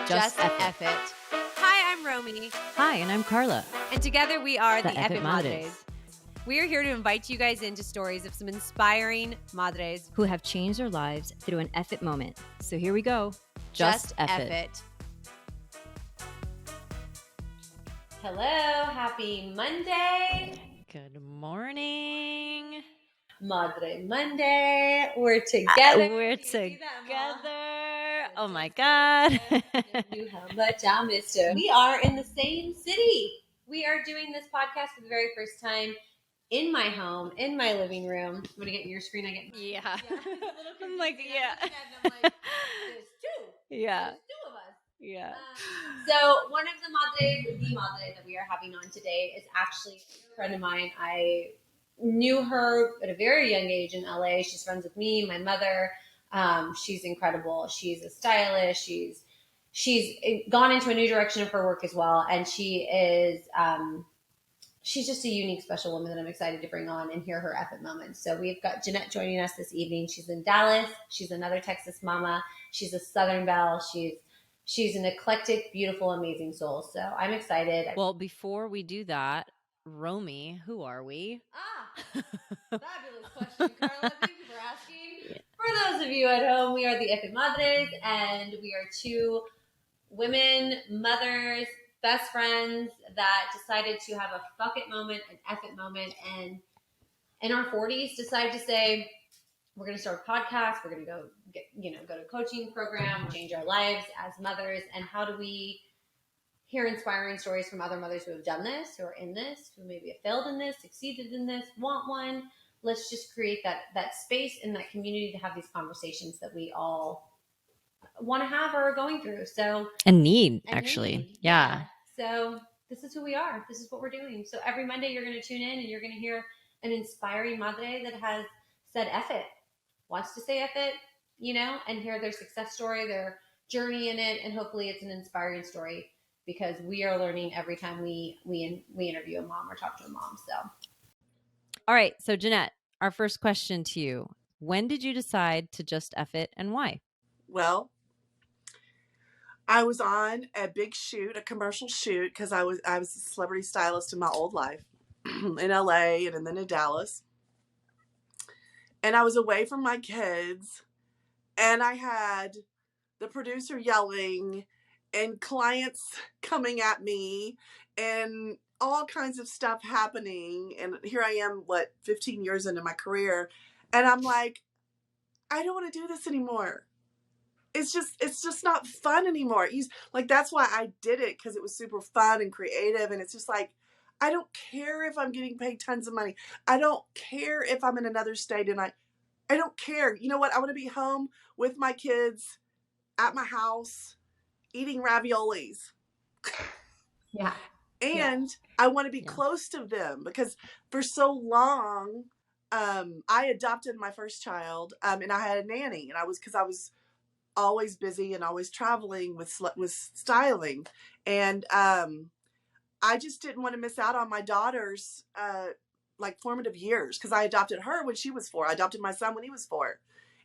Just F it. Hi, I'm Romy. Hi, and I'm Carla. And together we are the Effing Madres. Madres. We are here to invite you guys into stories of some inspiring madres who have changed their lives through an F it moment. So here we go. Just F it. Hello, happy Monday. Good morning. Madre Monday. We're together. We're together. Oh my God. Knew how much I missed her. We are in the same city. We are doing this podcast for the very first time in my home, in my living room. I'm going to get your screen. I get mine. Yeah. I'm like, yeah. I'm like, there's two. Yeah. There's two of us. Yeah. So one of the madre that we are having on today is actually a friend of mine. I knew her at a very young age in LA. She's friends with me, my mother. She's incredible. She's a stylist. She's gone into a new direction of her work as well. And she is, she's just a unique, special woman that I'm excited to bring on and hear her epic moments. So we've got Jeanette joining us this evening. She's in Dallas. She's another Texas mama. She's a Southern belle. She's an eclectic, beautiful, amazing soul. So I'm excited. Well, before we do that, Romy, who are we? Fabulous question, Carla. Thank you for asking. Yeah. For those of you at home, we are the Effing Madres, and we are two women, mothers, best friends that decided to have a fuck it moment, an F it moment, and in our 40s decided to say, we're going to start a podcast. We're going to go go to a coaching program, change our lives as mothers. And how do we hear inspiring stories from other mothers who have done this, who are in this, who maybe have failed in this, succeeded in this, want one? Let's just create that space in that community to have these conversations that we all want to have or are going through. So and need, actually. Yeah. So this is who we are. This is what we're doing. So every Monday you're going to tune in and you're going to hear an inspiring madre that has said F it, wants to say F it, and hear their success story, their journey in it. And hopefully it's an inspiring story because we are learning every time we interview a mom or talk to a mom. So. All right. So Jeanette, our first question to you. When did you decide to just F it and why? Well, I was on a big shoot, a commercial shoot, because I was a celebrity stylist in my old life in LA and then in Dallas. And I was away from my kids, and I had the producer yelling and clients coming at me and all kinds of stuff happening. And here I am, 15 years into my career. And I'm like, I don't want to do this anymore. It's just not fun anymore. That's why I did it, because it was super fun and creative. And it's just like, I don't care if I'm getting paid tons of money. I don't care if I'm in another state, and I don't care. You know what? I want to be home with my kids at my house eating raviolis. Yeah. And I want to be close to them, because for so long, I adopted my first child, and I had a nanny, and I was always busy and always traveling with styling. And I just didn't want to miss out on my daughter's formative years, because I adopted her when she was 4. I adopted my son when he was 4.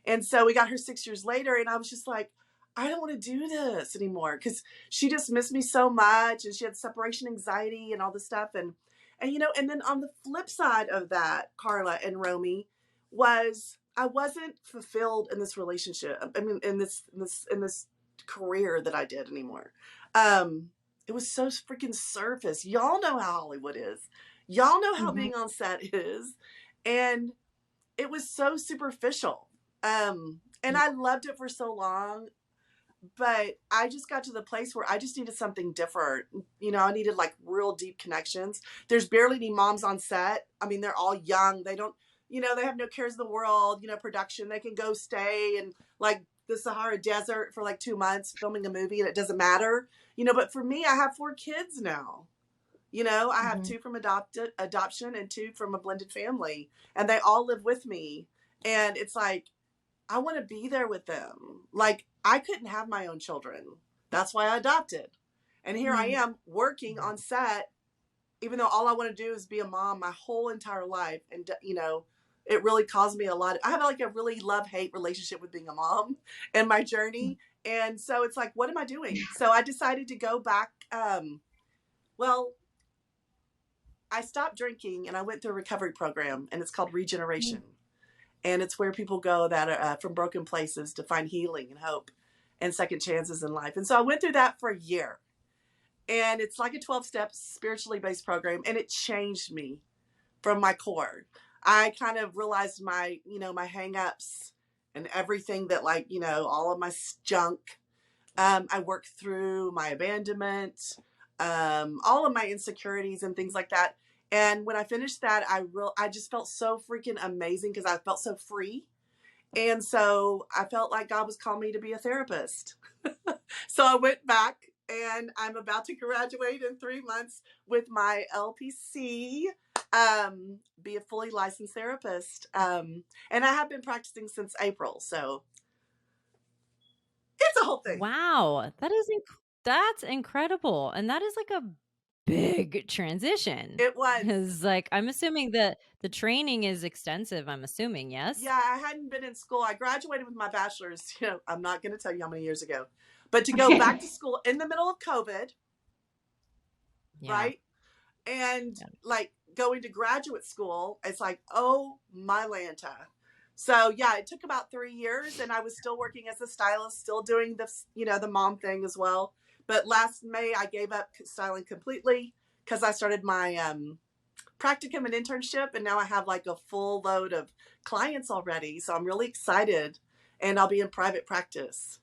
And so we got her 6 years later, and I was just like, I don't want to do this anymore, because she just missed me so much, and she had separation anxiety and all this stuff. And then on the flip side of that, Carla and Romy, was I wasn't fulfilled in this relationship. I mean, in this career that I did anymore. It was so freaking surface. Y'all know how Hollywood is. Y'all know how being on set is. And it was so superficial. And I loved it for so long. But I just got to the place where I just needed something different. I needed real deep connections. There's barely any moms on set. I mean, they're all young. They don't, they have no cares in the world, production. They can go stay in the Sahara Desert for 2 months filming a movie, and it doesn't matter. But for me, I have 4 kids now. I have 2 from adoption and 2 from a blended family, and they all live with me. And it's like, I want to be there with them. I couldn't have my own children. That's why I adopted. And here I am working on set, even though all I want to do is be a mom my whole entire life. And, it really caused me a lot. I have a really love-hate relationship with being a mom and my journey. And so it's like, what am I doing? So I decided to go back. Well, I stopped drinking and I went through a recovery program, and it's called Regeneration. And it's where people go that are from broken places to find healing and hope and second chances in life. And so I went through that for a year. And it's like a 12-step spiritually based program, and it changed me from my core. I kind of realized my, my hangups and everything that, like, all of my junk. I worked through my abandonment, all of my insecurities and things like that. And when I finished that, I just felt so freaking amazing because I felt so free. And so I felt like God was calling me to be a therapist. So I went back, and I'm about to graduate in 3 months with my LPC, be a fully licensed therapist. And I have been practicing since April. So it's a whole thing. Wow. That's incredible. And that is like a big transition. It was. Because, like, I'm assuming that the training is extensive, I'm assuming, yes? Yeah, I hadn't been in school. I graduated with my bachelor's, I'm not going to tell you how many years ago. But to go back to school in the middle of COVID, right? And like going to graduate school, it's like, oh my Lanta. So yeah, it took about 3 years, and I was still working as a stylist, still doing the mom thing as well. But last May, I gave up styling completely because I started my practicum and internship, and now I have like a full load of clients already. So I'm really excited, and I'll be in private practice.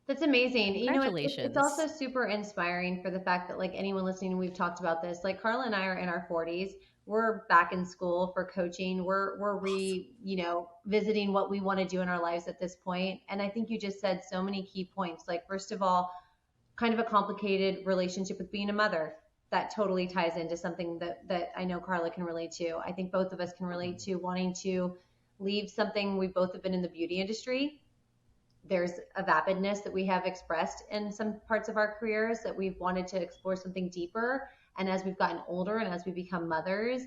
That's amazing. Congratulations. It's also super inspiring for the fact that, like, anyone listening, we've talked about this. Like, Carla and I are in our 40s. We're back in school for coaching. We're visiting what we want to do in our lives at this point. And I think you just said so many key points. Like, first of all, kind of a complicated relationship with being a mother. That totally ties into something that I know Carla can relate to. I think both of us can relate to wanting to leave something. We both have been in the beauty industry. There's a vapidness that we have expressed in some parts of our careers that we've wanted to explore something deeper. And as we've gotten older and as we become mothers,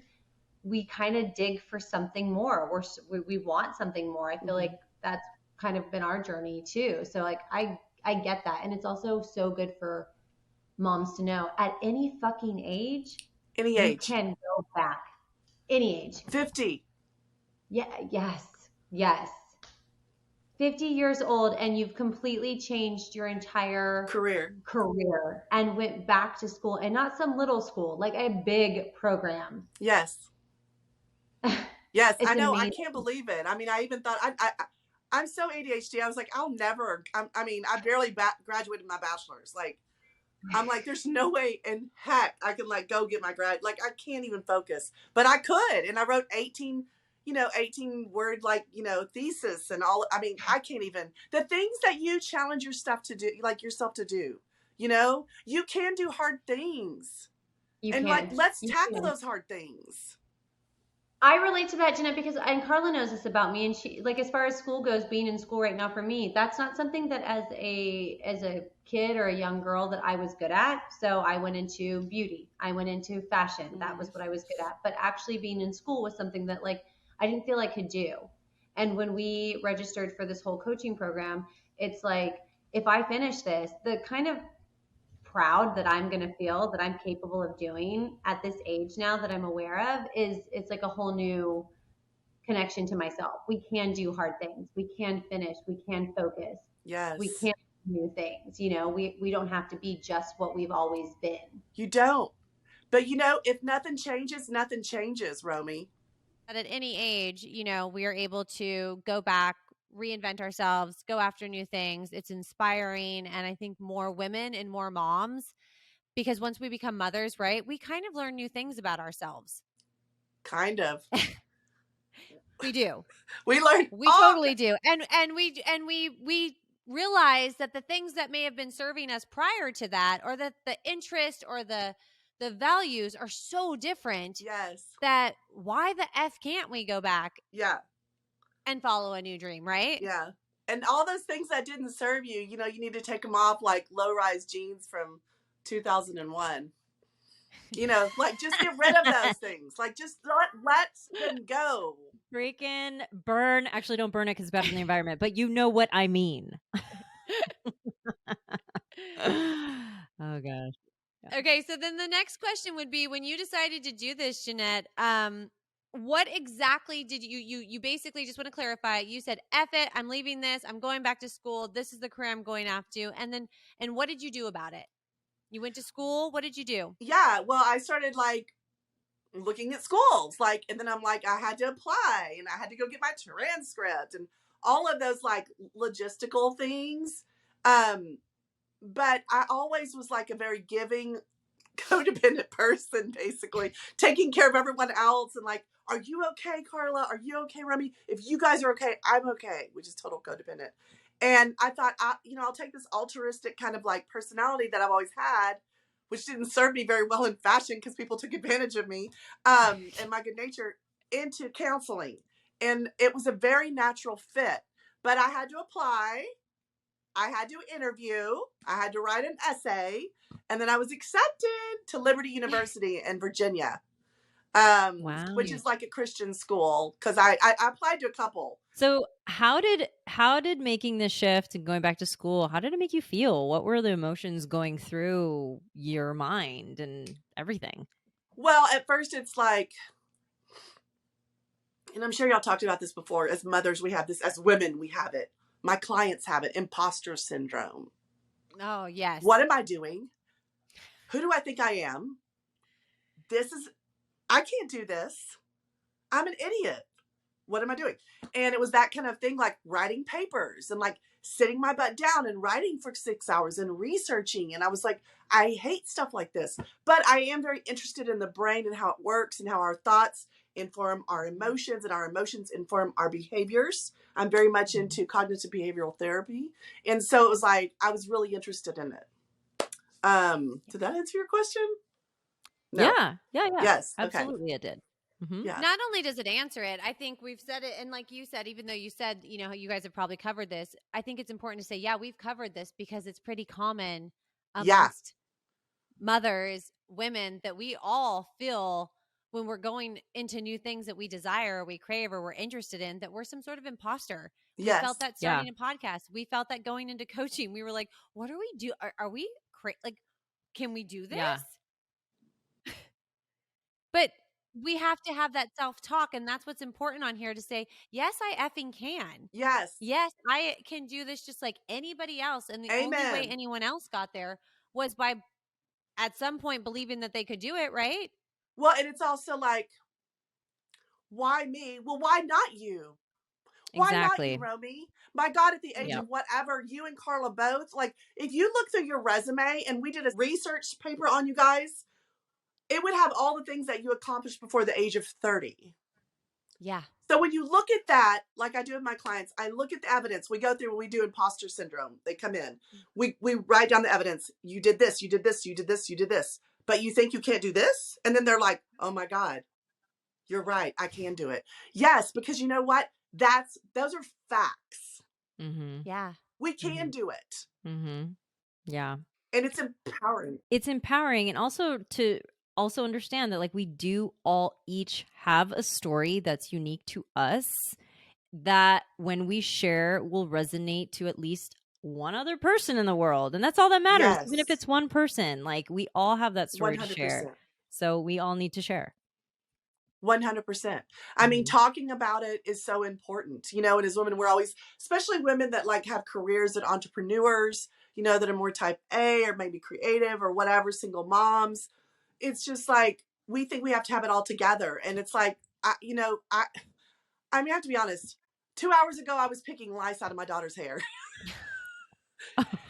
we kind of dig for something more. We want something more. I feel like that's kind of been our journey too. So like, I get that. And it's also so good for moms to know at any fucking age, you can go back. Any age. 50. Yeah. Yes. 50 years old, and you've completely changed your entire career and went back to school, and not some little school, like a big program. Yes. Yes. I know. Amazing. I can't believe it. I mean, I even thought I'm so ADHD. I was like, I'll never, I barely graduated my bachelor's. Like, I'm like, there's no way in heck I can like go get my like, I can't even focus, but I could. And I wrote 18 word, like, thesis and all. I mean, I can't even, the things that you challenge yourself to do, you can do hard things. Let's tackle those hard things. I relate to that, Jeanette, because, and Carla knows this about me, and she, like, as far as school goes, being in school right now for me, that's not something that as a kid or a young girl that I was good at. So I went into beauty. I went into fashion. That was what I was good at. But actually being in school was something that, like, I didn't feel I could do. And when we registered for this whole coaching program, it's like, if I finish this, the kind of proud that I'm going to feel that I'm capable of doing at this age now that I'm aware of it's like a whole new connection to myself. We can do hard things. We can finish. We can focus. Yes. We can do new things. We don't have to be just what we've always been. You don't. But if nothing changes, Romy. That at any age, we are able to go back, reinvent ourselves, go after new things. It's inspiring. And I think more women and more moms, because once we become mothers, right, we kind of learn new things about ourselves. Kind of. We do. We learn. We totally do. And we realize that the things that may have been serving us prior to that, or that the interest or the values are so different. Yes. That why the F can't we go back? Yeah. And follow a new dream, right? Yeah. And all those things that didn't serve you, you need to take them off, like low-rise jeans from 2001. Like, just get rid of those things. Like, just let them go. freaking burn. Actually, don't burn it because it's bad for the environment, but you know what I mean. Oh, gosh. Yeah. Okay, so then the next question would be, when you decided to do this, Jeanette, what exactly did you basically, just want to clarify, you said, F it, I'm leaving this, I'm going back to school, this is the career I'm going after, and what did you do about it? You went to school, what did you do? Yeah, well, I started like looking at schools, like, and then I'm like, I had to apply and I had to go get my transcript and all of those like logistical things. But I always was like a very giving, codependent person, basically taking care of everyone else and like, are you okay, Carla? Are you okay, Remy? If you guys are okay, I'm okay, which is total codependent. And I thought, I'll take this altruistic kind of like personality that I've always had, which didn't serve me very well in fashion because people took advantage of me, and my good nature, into counseling. And it was a very natural fit, but I had to apply. I had to interview, I had to write an essay, and then I was accepted to Liberty University in Virginia, Wow. which is like a Christian school, because I applied to a couple. So how did making this shift and going back to school, how did it make you feel? What were the emotions going through your mind and everything? Well, at first it's like, and I'm sure y'all talked about this before, as mothers we have this, as women we have it, my clients have it, imposter syndrome. Oh, yes. What am I doing? Who do I think I am? I can't do this. I'm an idiot. What am I doing? And it was that kind of thing, like writing papers and like sitting my butt down and writing for 6 hours and researching. And I was like, I hate stuff like this, but I am very interested in the brain and how it works and how our thoughts inform our emotions and our emotions inform our behaviors. I'm very much into cognitive behavioral therapy. And so it was like, I was really interested in it. Did that answer your question? No. Yeah. Yes. Absolutely, Okay. it did. Mm-hmm. Yeah. Not only does it answer it, I think we've said it, and like you said, even though you said, you guys have probably covered this, I think it's important to say, yeah, we've covered this because it's pretty common amongst mothers, women, that we all feel when we're going into new things that we desire or we crave or we're interested in, that we're some sort of imposter. We felt that starting a podcast. We felt that going into coaching. We were like, what do we do? Are we like, can we do this? Yeah. But we have to have that self-talk, and that's what's important on here, to say, yes, I effing can. Yes. Yes, I can do this just like anybody else. And the only way anyone else got there was by, at some point, believing that they could do it, right? Well, and it's also like, why me? Well, why not you? Why not you, Romy? My God, at the age of whatever, you and Carla both, like, if you look through your resume and we did a research paper on you guys, it would have all the things that you accomplished before the age of 30. Yeah. So when you look at that, like I do with my clients, I look at the evidence. We go through when we do imposter syndrome. They come in. We write down the evidence. You did this, you did this, you did this, you did this. But you think you can't do this? And then they're like, oh my God, you're right. I can do it. Yes, because you know what? Those are facts. Mm-hmm. Yeah. We can do it. Mm-hmm. Yeah. And it's empowering. It's empowering. And also to understand that, like, we do all each have a story that's unique to us, that when we share will resonate to at least one other person in the world. And that's all that matters. Even if it's one person, like, we all have that story 100%. to share. So we all need to share. 100%. I mean, talking about it is so important, and as women, we're always, especially women that like have careers that entrepreneurs, that are more type A or maybe creative or whatever, single moms. It's just like, we think we have to have it all together. And it's like, I have to be honest. 2 hours ago, I was picking lice out of my daughter's hair.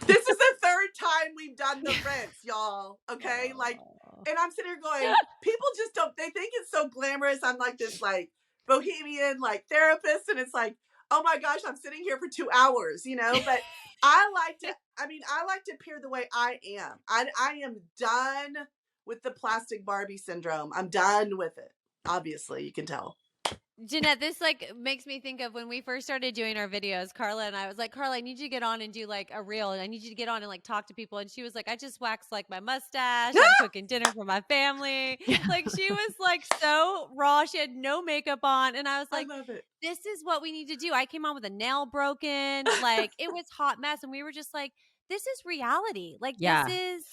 This is the third time we've done the rinse, y'all. Okay. Like, and I'm sitting here going, people just they think it's so glamorous. I'm like this like bohemian, like therapist. And it's like, oh my gosh, I'm sitting here for 2 hours, but I like to appear the way I am. I am done with the plastic Barbie syndrome. I'm done with it. Obviously, you can tell. Jeanette, this like makes me think of when we first started doing our videos. Carla and I was like, Carla, I need you to get on and do like a reel, and I need you to get on and like talk to people. And she was like, I just waxed like my mustache. I'm cooking dinner for my family. Yeah. Like she was like so raw. She had no makeup on, and I was like, I love it. this is what we need to do. I came on with a nail broken. Like it was hot mess, and we were just like, this is reality. Like Yeah. this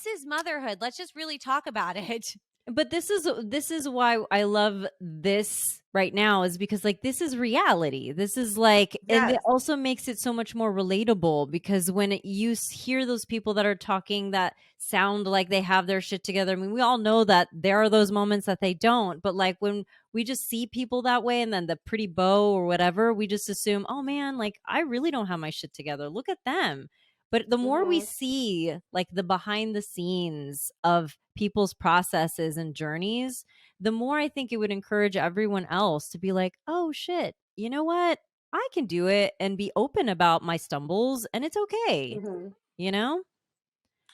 is motherhood. Let's just really talk about it. But this is why I love this right now, is because like this is reality. This is like, and it Yes. also makes it so much more relatable, because when you hear those people that are talking that sound like they have their shit together, I mean, we all know that there are those moments that they don't, but like when we just see people that way, and then the pretty bow or whatever, we just assume, oh man, like I really don't have my shit together. Look at them. But the more we Mhm. see like the behind the scenes of people's processes and journeys, the more I think it would encourage everyone else to be like, oh shit, you know what? I can do it and be open about my stumbles, and it's okay, Mhm. you know?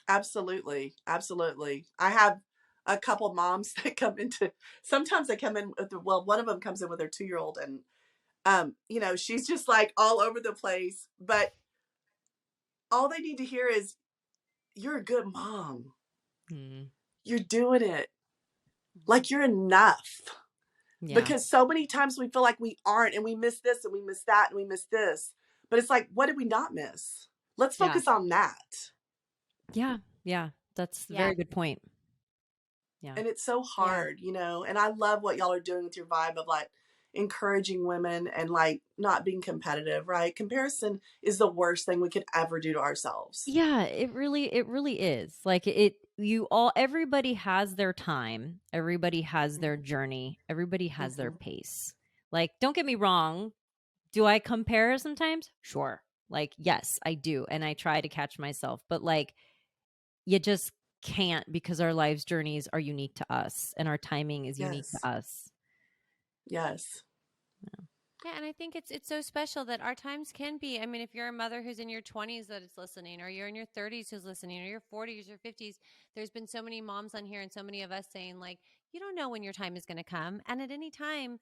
Absolutely. Absolutely. I have a couple moms that come into, sometimes they come in with, well, one of them comes in with her 2-year-old, and you know, she's just like all over the place, but all they need to hear is, you're a good mom. Mm, You're doing it. Like you're enough. yeah. Because so many times we feel like we aren't, and we miss this and we miss that and we miss this. But it's like, what did we not miss? Let's Yeah. focus on that. Yeah. Yeah. That's a Yeah. very good point. Yeah. And it's so Yeah. hard, you know. And I love what y'all are doing with your vibe of like encouraging women and like not being competitive, right? Comparison is the worst thing we could ever do to ourselves. Yeah, it really is. Like everybody has their time. Everybody has their journey. Everybody has their Mhm. pace. Like, don't get me wrong. Do I compare sometimes? Sure. Like, yes, I do. And I try to catch myself, but like, you just can't, because our lives' journeys are unique to us and our timing is unique Yes. to us. Yes. Yeah, and I think it's so special that our times can be. I mean, if you're a mother who's in your 20s that is listening, or you're in your 30s who's listening, or your 40s or 50s, there's been so many moms on here and so many of us saying like, you don't know when your time is going to come, and at any time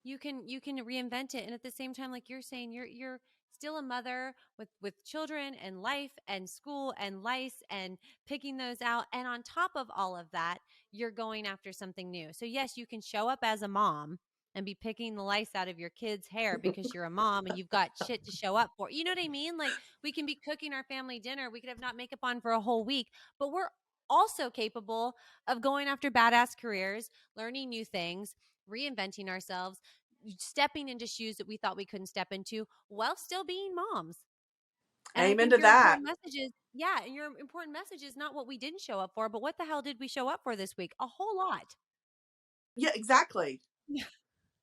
you can reinvent it. And at the same time, like you're saying, you're still a mother with children and life and school and lice and picking those out, and on top of all of that, you're going after something new. So yes, you can show up as a mom and be picking the lice out of your kids' hair because you're a mom and you've got shit to show up for. You know what I mean? Like we can be cooking our family dinner, we could have not makeup on for a whole week, but we're also capable of going after badass careers, learning new things, reinventing ourselves, stepping into shoes that we thought we couldn't step into while still being moms. And I Amen think to your that. important message is, yeah, and your important message is not what we didn't show up for, but what the hell did we show up for this week? A whole lot. Yeah, exactly.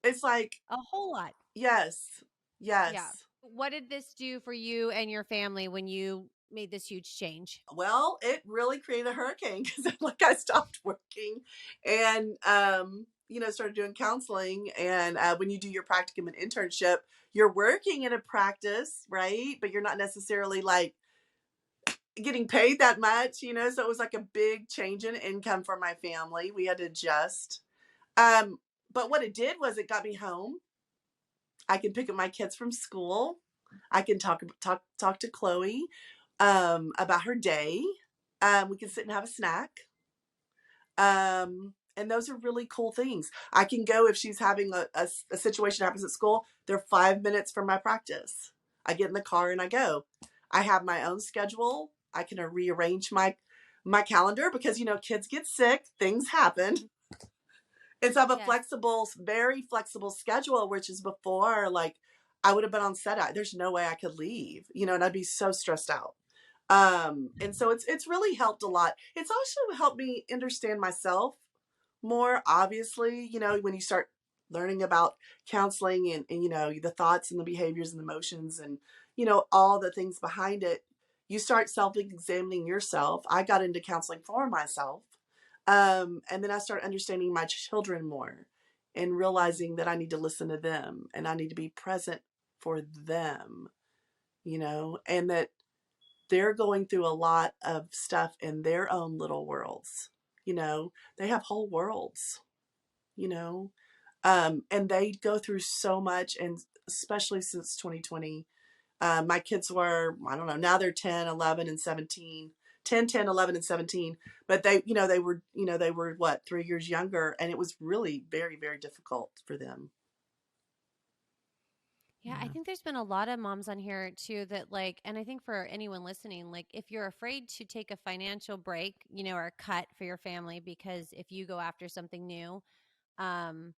It's like, A whole lot. yes. Yeah. Yes. What did this do for you and your family when you made this huge change? Well, it really created a hurricane because like I stopped working and you know, started doing counseling. And when you do your practicum and internship, you're working in a practice, right? But you're not necessarily like getting paid that much, you know. So it was like a big change in income for my family. We had to adjust. But what it did was it got me home. I can pick up my kids from school. I can talk to Chloe about her day. We can sit and have a snack. And those are really cool things. I can go if she's having a situation happens at school. They're 5 minutes from my practice. I get in the car and I go. I have my own schedule. I can rearrange my calendar because you know kids get sick, things happen. And so I have a Yes. flexible, very flexible schedule, which is before, like, I would have been on set. There's no way I could leave, you know, and I'd be so stressed out. And so it's really helped a lot. It's also helped me understand myself more, obviously, you know, when you start learning about counseling and you know, the thoughts and the behaviors and the emotions and, you know, all the things behind it, you start self-examining yourself. I got into counseling for myself. And then I started understanding my children more and realizing that I need to listen to them and I need to be present for them, you know, and that they're going through a lot of stuff in their own little worlds. You know, they have whole worlds, you know. And they go through so much, and especially since 2020. My kids were, I don't know, now they're 10, 11, and 17. 10, 10, 11, and 17. But they were what, 3 years younger. And it was really very, very difficult for them. Yeah, I think there's been a lot of moms on here too that like, and I think for anyone listening, like if you're afraid to take a financial break, or a cut for your family, because if you go after something new, um,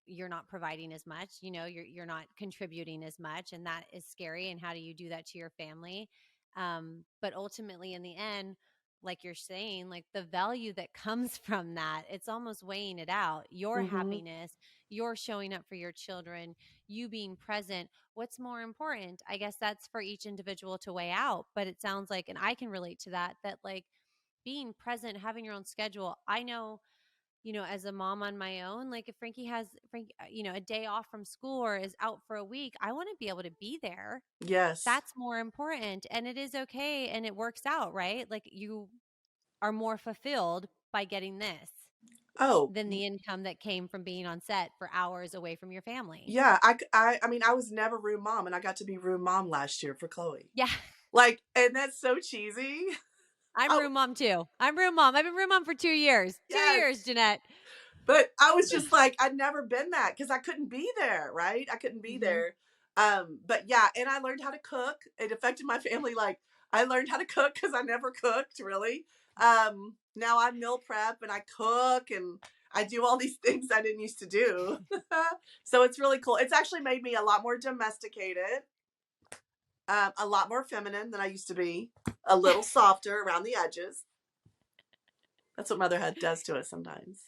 you're not providing as much, you're not contributing as much, and that is scary. And how do you do that to your family? But ultimately, in the end, like you're saying, like the value that comes from that, it's almost weighing it out. Your Mm-hmm. happiness, your showing up for your children, you being present. What's more important? I guess that's for each individual to weigh out. But it sounds like, and I can relate to that, that like being present, having your own schedule. I know, as a mom on my own, like if Frankie has a day off from school or is out for a week, I want to be able to be there. Yes. That's more important. And it is okay. And it works out, right? Like you are more fulfilled by getting this Oh, than the income that came from being on set for hours away from your family. yeah. I mean, I was never room mom, and I got to be room mom last year for Chloe. Yeah. Like, and that's so cheesy. I'm room mom too. I'm room mom. I've been room mom for 2 years. 2 Yes. years, Jeanette. But I was just like, I'd never been that because I couldn't be there, right? I couldn't be there. But yeah, and I learned how to cook. It affected my family. Like, I learned how to cook because I never cooked, really. Now I meal prep and I cook and I do all these things I didn't used to do. So it's really cool. It's actually made me a lot more domesticated, a lot more feminine than I used to be, a little softer around the edges. That's what motherhood does to us sometimes.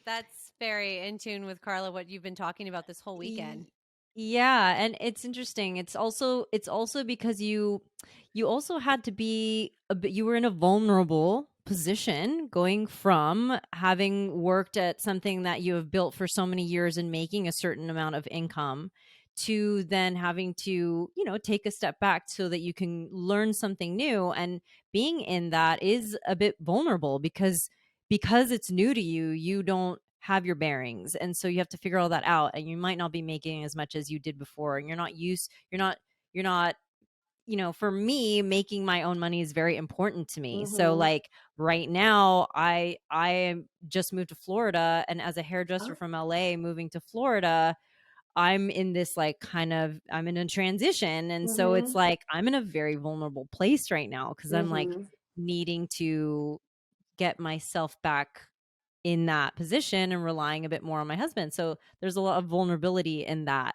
That's very in tune with Carla, what you've been talking about this whole weekend. Yeah, and it's interesting. It's also because you also had to be a bit, you were in a vulnerable position going from having worked at something that you have built for so many years and making a certain amount of income to then having to, take a step back so that you can learn something new, and being in that is a bit vulnerable because it's new to you. You don't have your bearings, and so you have to figure all that out, and you might not be making as much as you did before, and you're not for me, making my own money is very important to me. So like right now I just moved to Florida, and as a hairdresser from LA moving to Florida, I'm in this like I'm in a transition, and so it's like I'm in a very vulnerable place right now because I'm like needing to get myself back in that position and relying a bit more on my husband. So there's a lot of vulnerability in that,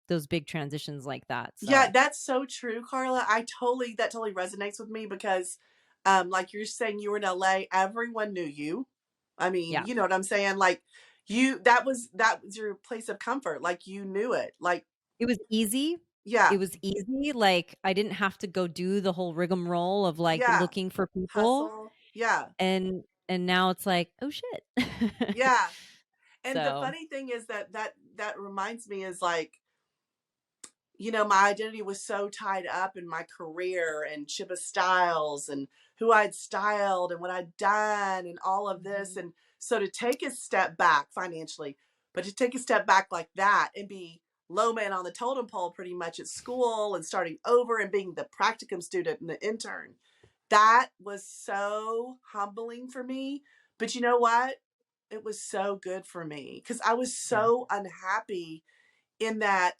those big transitions like that. So. Yeah, that's so true, Carla. That totally resonates with me because, like you're saying, you were in LA, everyone knew you. I mean, Yeah. you know what I'm saying? Like that was your place of comfort. Like you knew it. Like it was easy. Yeah. It was easy. Like I didn't have to go do the whole rigmarole of like looking for people. Hustle. Yeah. And now it's like, oh shit. Yeah. And the So. funny thing is that reminds me is like, my identity was so tied up in my career and Chippa Styles and who I'd styled and what I'd done and all of this. And so to take a step back financially, but to take a step back like that and be low man on the totem pole pretty much at school and starting over and being the practicum student and the intern, that was so humbling for me. But you know what? It was so good for me because I was so unhappy in that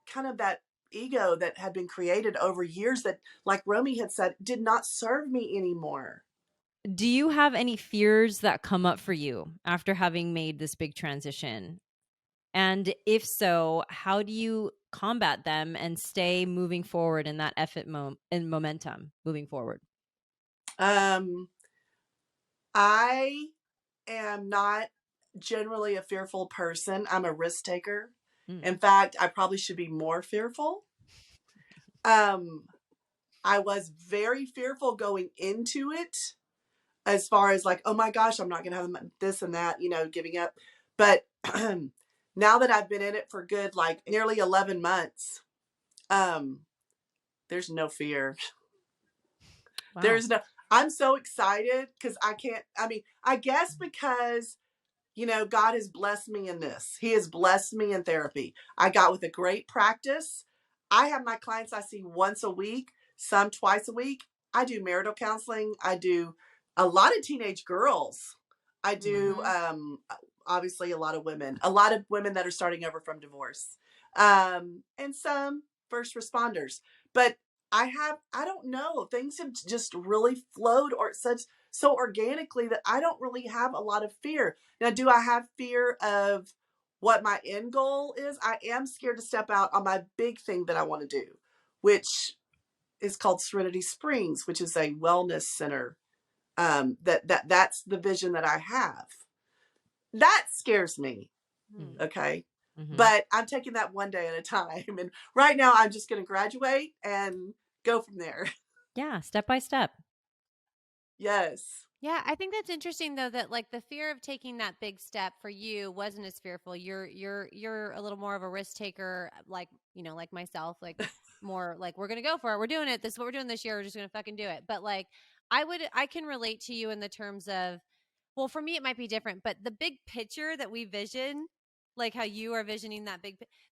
kind of that ego that had been created over years that, like Romy had said, did not serve me anymore. Do you have any fears that come up for you after having made this big transition? And if so, how do you combat them and stay moving forward in that effort and momentum moving forward? I am not generally a fearful person. I'm a risk taker. In fact, I probably should be more fearful. I was very fearful going into it as far as like, oh my gosh, I'm not going to have this and that, giving up. But now that I've been in it for good, like nearly 11 months, there's no fear. Wow. I'm so excited because I guess because, God has blessed me in this. He has blessed me in therapy. I got with a great practice. I have my clients I see once a week, some twice a week. I do marital counseling. I do a lot of teenage girls. I do, obviously, a lot of women that are starting over from divorce, and some first responders. But I don't know, things have just really flowed or so organically that I don't really have a lot of fear. Now, do I have fear of what my end goal is? I am scared to step out on my big thing that I want to do, which is called Serenity Springs, which is a wellness center. That's the vision that I have. That scares me. Okay. But I'm taking that one day at a time. And right now I'm just going to graduate and go from there. Yeah. Step by step. Yes. Yeah, I think that's interesting though, that like the fear of taking that big step for you wasn't as fearful. You're a little more of a risk taker, like, like myself, like more like, we're gonna go for it. We're doing it. This is what we're doing this year. We're just gonna fucking do it. But like I can relate to you in the terms of, well, for me it might be different, but the big picture that we vision, like how you are visioning that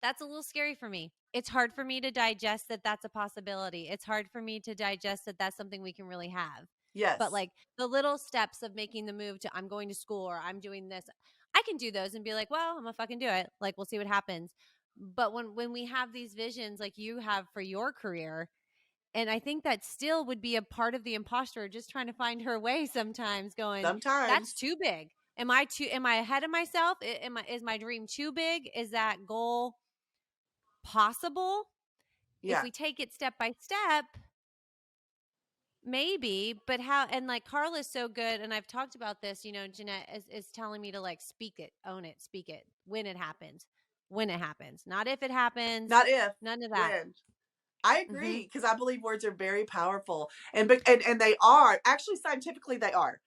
that's a little scary for me. It's hard for me to digest that that's a possibility. It's hard for me to digest that that's something we can really have. Yes. But like the little steps of making the move to, I'm going to school or I'm doing this, I can do those and be like, well, I'm gonna fucking do it. Like, we'll see what happens. But when we have these visions like you have for your career, and I think that still would be a part of the imposter just trying to find her way sometimes, going, that's too big. Am I ahead of myself? Is my dream too big? Is that goal possible? Yeah. If we take it step by step, maybe, but how? And like Carla's so good, and I've talked about this, Jeanette is telling me to like speak it, own it, speak it when it happens. Not if it happens. Not if. None of that. When. I agree, because I believe words are very powerful, and they are actually, scientifically, they are.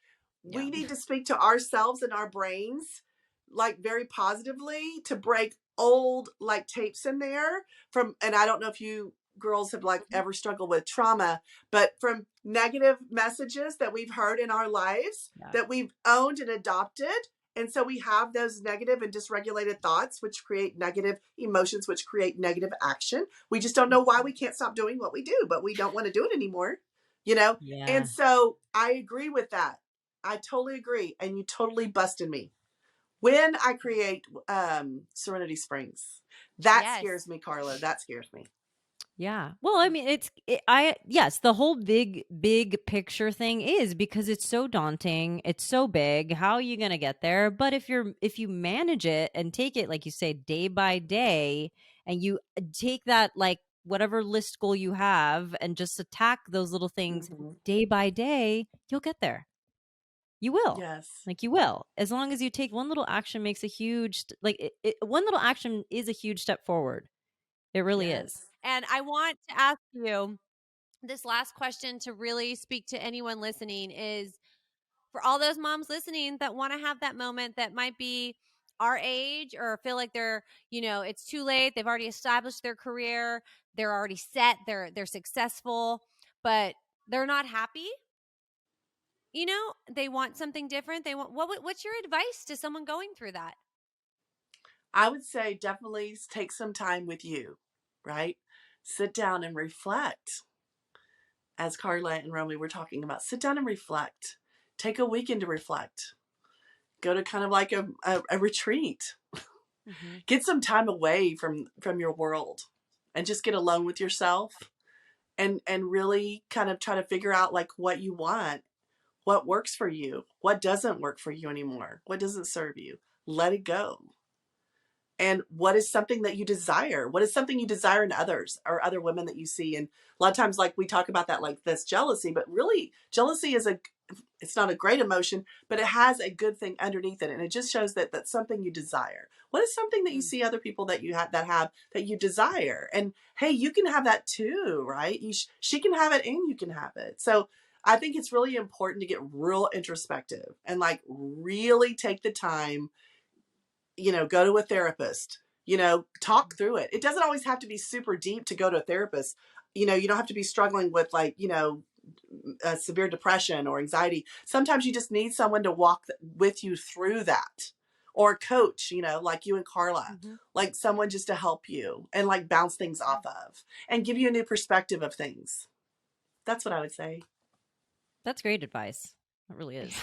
Yeah. We need to speak to ourselves and our brains like very positively to break old like tapes in there from, and I don't know if you girls have like ever struggled with trauma, but from negative messages that we've heard in our lives that we've owned and adopted. And so we have those negative and dysregulated thoughts, which create negative emotions, which create negative action. We just don't know why we can't stop doing what we do, but we don't want to do it anymore, Yeah. And so I agree with that. I totally agree. And you totally busted me. When I create Serenity Springs, that scares me, Carla. That scares me. Yeah. Well, I mean, yes, the whole big picture thing is because it's so daunting. It's so big. How are you going to get there? But if you manage it and take it, like you say, day by day, and you take that, like, whatever list goal you have and just attack those little things day by day, you'll get there. You will. Yes. Like, you will. As long as you take one little action makes a huge, one little action is a huge step forward. It really is. And I want to ask you this last question to really speak to anyone listening, is for all those moms listening that want to have that moment that might be our age or feel like they're, it's too late. They've already established their career. They're already set. They're successful, but they're not happy. They want something different. What's your advice to someone going through that? I would say definitely take some time with you, right? Sit down and reflect. As Carla and Romy were talking about, sit down and reflect. Take a weekend to reflect. Go to kind of like a retreat. Get some time away from your world and just get alone with yourself and really kind of try to figure out like what you want, what works for you, what doesn't work for you anymore, what doesn't serve you. Let it go. And what is something that you desire? What is something you desire in others or other women that you see? And a lot of times, like, we talk about that, like this jealousy, but really jealousy it's not a great emotion, but it has a good thing underneath it. And it just shows that that's something you desire. What is something that you see other people that you have that you desire? And hey, you can have that too, right? She can have it and you can have it. So I think it's really important to get real introspective and like really take the time, go to a therapist, talk through it. It doesn't always have to be super deep to go to a therapist. You don't have to be struggling with like, severe depression or anxiety. Sometimes you just need someone to walk with you through that, or coach, like you and Carla, Mm-hmm. like someone just to help you and like bounce things off of and give you a new perspective of things. That's what I would say. That's great advice. It really is.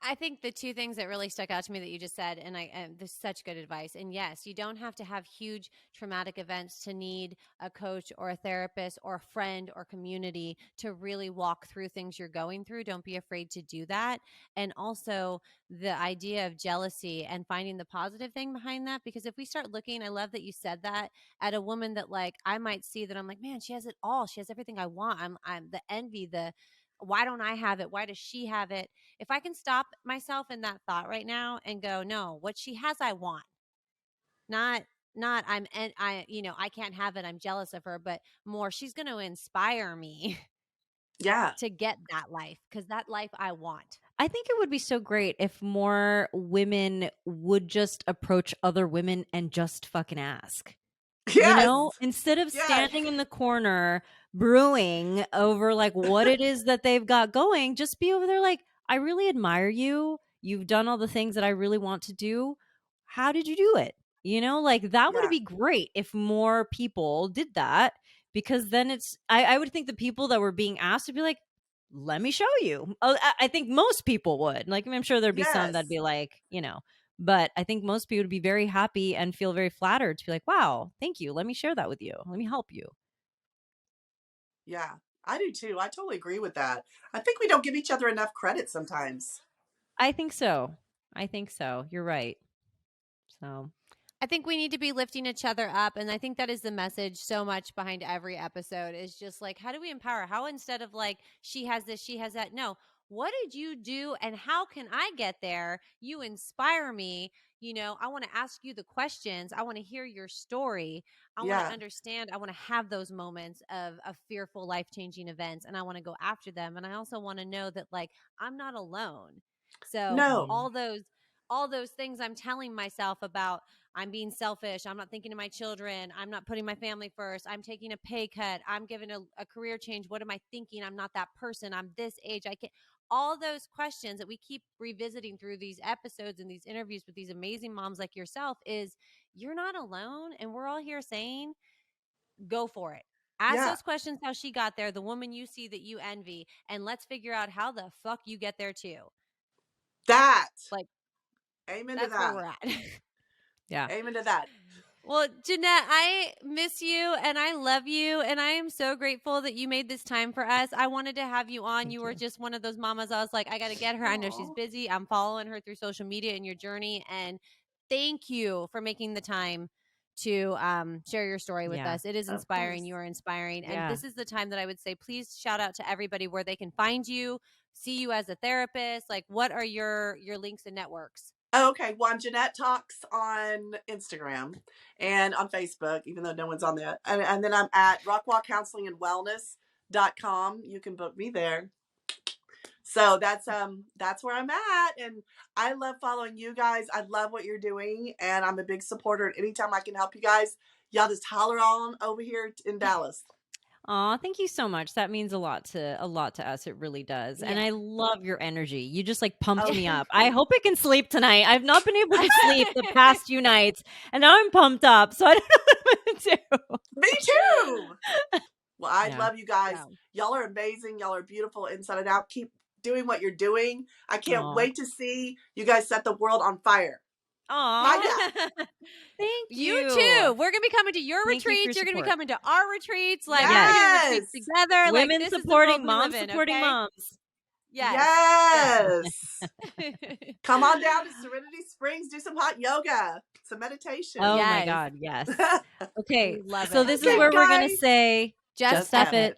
I think the two things that really stuck out to me that you just said, and this is such good advice. And yes, you don't have to have huge traumatic events to need a coach or a therapist or a friend or community to really walk through things you're going through. Don't be afraid to do that. And also the idea of jealousy and finding the positive thing behind that. Because if we start looking, I love that you said that, at a woman that like I might see that I'm like, man, she has it all. She has everything I want. I'm the envy, why don't I have it? Why does she have it? If I can stop myself in that thought right now and go, no, what she has, I want. Not I can't have it. I'm jealous of her, but more, she's going to inspire me Yeah. to get that life, because that life I want. I think it would be so great if more women would just approach other women and just fucking ask. Yes. Instead of standing in the corner brewing over like what it is that they've got going, just be over there like, I really admire you. You've done all the things that I really want to do. How did you do it? Like that would be great if more people did that, because then I would think the people that were being asked would be like, let me show you. I think most people would. Like, I'm sure there'd be some that'd be like, but I think most people would be very happy and feel very flattered to be like, wow, thank you. Let me share that with you. Let me help you. Yeah, I do too. I totally agree with that. I think we don't give each other enough credit sometimes. I think so. You're right. So I think we need to be lifting each other up. And I think that is the message so much behind every episode, is just like, how do we empower? How, instead of like, she has this, she has that. No, what did you do and how can I get there? You inspire me. I want to ask you the questions. I want to hear your story. I want to understand. I want to have those moments of fearful, life-changing events, and I want to go after them. And I also want to know that like, I'm not alone. So all those things I'm telling myself about, I'm being selfish, I'm not thinking of my children, I'm not putting my family first, I'm taking a pay cut, I'm giving a career change, what am I thinking? I'm not that person, I'm this age, I can't. All those questions that we keep revisiting through these episodes and these interviews with these amazing moms like yourself is, you're not alone, and we're all here saying, go for it. Ask those questions how she got there, the woman you see that you envy, and let's figure out how the fuck you get there too. That. Like, amen that's to that. where we're at. Yeah. Amen to that. Well, Jeanette, I miss you and I love you, and I am so grateful that you made this time for us. I wanted to have you on. You were just one of those mamas. I was like, I got to get her. I know she's busy. I'm following her through social media and your journey. And thank you for making the time to share your story with us. It is inspiring. You are inspiring. And this is the time that I would say, please shout out to everybody where they can find you, see you as a therapist. Like, what are your links and networks? Okay, well, I'm Jeanette Talks on Instagram and on Facebook, even though no one's on that. And then I'm at rockwallcounselingandwellness.com. You can book me there. So that's where I'm at, and I love following you guys. I love what you're doing, and I'm a big supporter. And anytime I can help you guys, y'all just holler on over here in Dallas. Aw, thank you so much. That means a lot to us. It really does. Yeah. And I love your energy. You just like pumped me up. I hope I can sleep tonight. I've not been able to sleep the past few nights, and now I'm pumped up. So I don't know what I'm going to do. Me too. Well, I love you guys. Y'all are amazing. Y'all are beautiful inside and out. Keep doing what you're doing. I can't wait to see you guys set the world on fire. Aw. Thank you. You too. We're going to be coming to your retreats. You're going to be coming to our retreats. Like, we're doing retreats together. Women like, supporting moms, supporting moms. Yes. Come on down to Serenity Springs. Do some hot yoga. Some meditation. Oh my God. Yes. Okay. So this is where we're going to say, just F it.